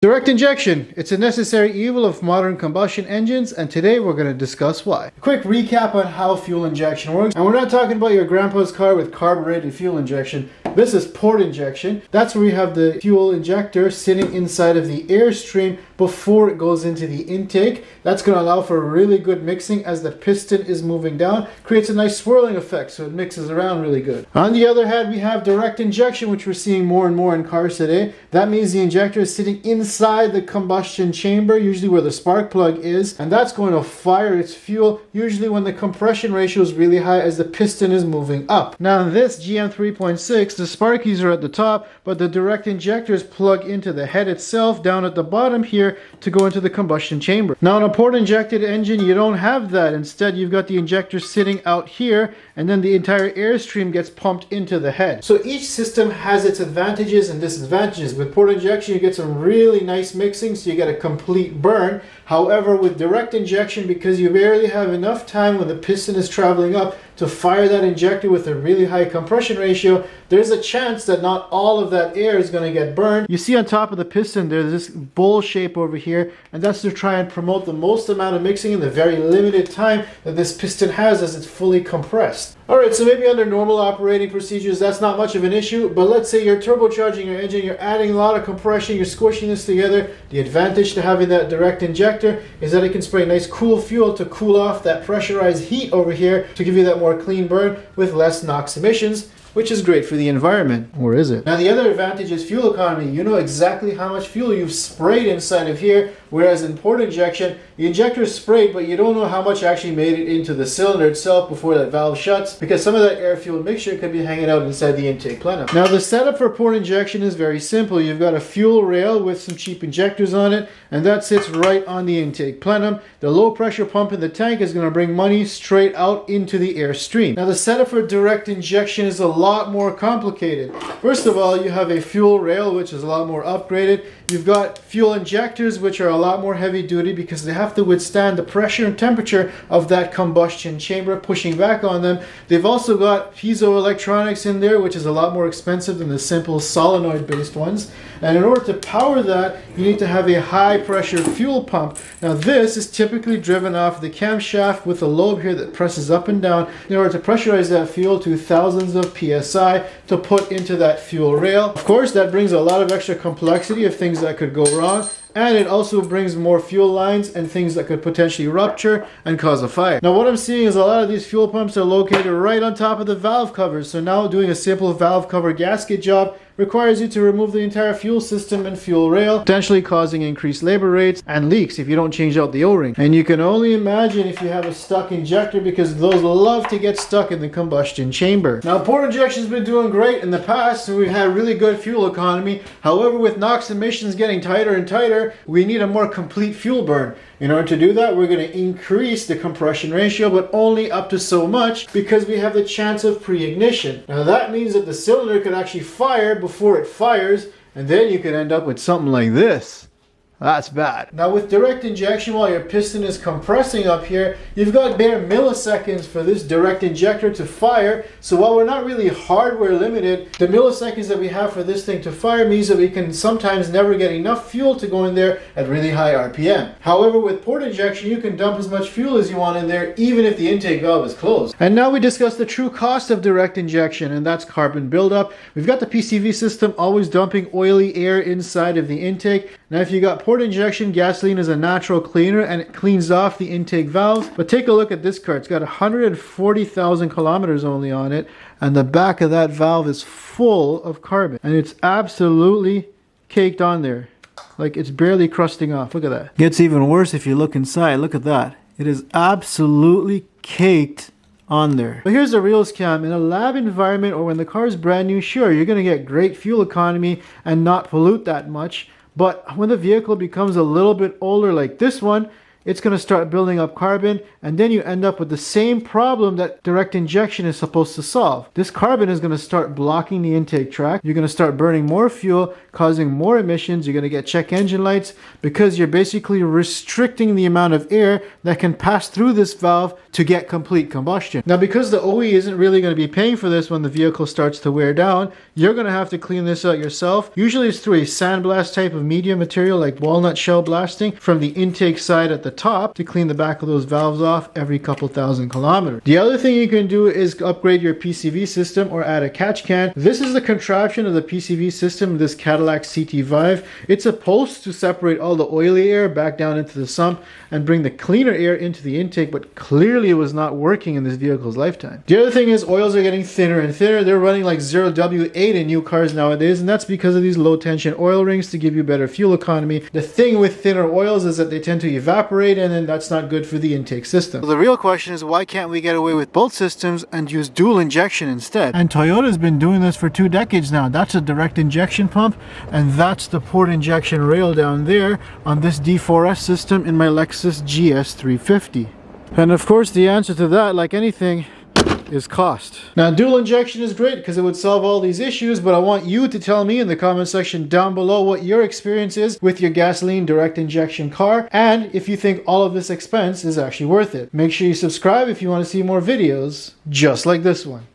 Direct injection, it's a necessary evil of modern combustion engines, and today we're going to discuss why. A quick recap on how fuel injection works, and we're not talking about your grandpa's car with carbureted fuel injection. This is port injection. That's where you have the fuel injector sitting inside of the airstream before it goes into the intake. That's going to allow for really good mixing as the piston is moving down. Creates a nice swirling effect, so it mixes around really good. On the other hand, we have direct injection, which we're seeing more and more in cars today. That means the injector is sitting inside the combustion chamber, usually where the spark plug is, and that's going to fire its fuel, usually when the compression ratio is really high as the piston is moving up. Now in this GM 3.6, the sparkies are at the top, but the direct injectors plug into the head itself down at the bottom here to go into the combustion chamber. Now in a port injected engine, you don't have that. Instead, you've got the injector sitting out here, and then the entire airstream gets pumped into the head. So each system has its advantages and disadvantages. With port injection, you get some really nice mixing, so you get a complete burn. However, with direct injection, because you barely have enough time when the piston is traveling up to fire that injector with a really high compression ratio, there's a chance that not all of that air is going to get burned. You see on top of the piston there's this bowl shape over here, and that's to try and promote the most amount of mixing in the very limited time that this piston has as it's fully compressed. Alright, so maybe under normal operating procedures that's not much of an issue, but let's say you're turbocharging your engine, you're adding a lot of compression, you're squishing this together. The advantage to having that direct injector is that it can spray nice cool fuel to cool off that pressurized heat over here to give you that more clean burn with less NOx emissions, which is great for the environment. Or is it? Now the other advantage is fuel economy. You know exactly how much fuel you've sprayed inside of here, whereas in port injection, the injector is sprayed, but you don't know how much actually made it into the cylinder itself before that valve shuts, because some of that air-fuel mixture could be hanging out inside the intake plenum. Now the setup for port injection is very simple. You've got a fuel rail with some cheap injectors on it, and that sits right on the intake plenum. The low pressure pump in the tank is going to bring money straight out into the airstream. Now the setup for direct injection is a lot more complicated. First of all, you have a fuel rail, which is a lot more upgraded. You've got fuel injectors, which are a lot more heavy duty because they have to withstand the pressure and temperature of that combustion chamber pushing back on them. They've also got piezoelectronics in there, which is a lot more expensive than the simple solenoid based ones. And in order to power that, you need to have a high pressure fuel pump. Now this is typically driven off the camshaft with a lobe here that presses up and down in order to pressurize that fuel to thousands of psi to put into that fuel rail. Of course, that brings a lot of extra complexity of things that could go wrong, and it also brings more fuel lines and things that could potentially rupture and cause a fire. Now what I'm seeing is a lot of these fuel pumps are located right on top of the valve covers, so now doing a simple valve cover gasket job requires you to remove the entire fuel system and fuel rail, potentially causing increased labor rates and leaks if you don't change out the O-ring. And you can only imagine if you have a stuck injector, because those love to get stuck in the combustion chamber. Now port injection's been doing great in the past, and we've had really good fuel economy. However, with NOx emissions getting tighter and tighter, we need a more complete fuel burn. In order to do that, we're going to increase the compression ratio, but only up to so much, because we have the chance of pre-ignition. Now that means that the cylinder could actually fire before it fires, and then you could end up with something like this. That's bad. Now with direct injection, while your piston is compressing up here, you've got bare milliseconds for this direct injector to fire. So while we're not really hardware limited, the milliseconds that we have for this thing to fire means that we can sometimes never get enough fuel to go in there at really high RPM. However, with port injection, you can dump as much fuel as you want in there, even if the intake valve is closed. And now we discuss the true cost of direct injection, and that's carbon buildup. We've got the PCV system always dumping oily air inside of the intake. Now if you got port injection, gasoline is a natural cleaner and it cleans off the intake valves. But take a look at this car. It's got 140,000 kilometers only on it, and the back of that valve is full of carbon, and it's absolutely caked on there. Like, it's barely crusting off. Look at that. Gets even worse if you look inside. Look at that. It is absolutely caked on there. But here's the real scam. In a lab environment or when the car is brand new, sure, you're going to get great fuel economy and not pollute that much. But when the vehicle becomes a little bit older like this one, it's going to start building up carbon, and then you end up with the same problem that direct injection is supposed to solve. This carbon is going to start blocking the intake tract. You're going to start burning more fuel, causing more emissions. You're going to get check engine lights because you're basically restricting the amount of air that can pass through this valve to get complete combustion. Now, because the OE isn't really going to be paying for this when the vehicle starts to wear down, you're going to have to clean this out yourself. Usually it's through a sandblast type of medium material like walnut shell blasting from the intake side at the top to clean the back of those valves off every couple thousand kilometers. The other thing you can do is upgrade your PCV system or add a catch can. This is the contraption of the PCV system, this Cadillac CT5. It's supposed to separate all the oily air back down into the sump and bring the cleaner air into the intake, but clearly it was not working in this vehicle's lifetime. The other thing is oils are getting thinner and thinner. They're running like 0W8 in new cars nowadays, and that's because of these low tension oil rings to give you better fuel economy. The thing with thinner oils is that they tend to evaporate, and then that's not good for the intake system. So the real question is, why can't we get away with both systems and use dual injection instead? And Toyota's been doing this for 2 decades now. That's a direct injection pump, and that's the port injection rail down there on this D4S system in my Lexus GS350. And of course the answer to that, like anything, is cost. Now, dual injection is great because it would solve all these issues, but I want you to tell me in the comment section down below what your experience is with your gasoline direct injection car, and if you think all of this expense is actually worth it. Make sure you subscribe if you want to see more videos just like this one.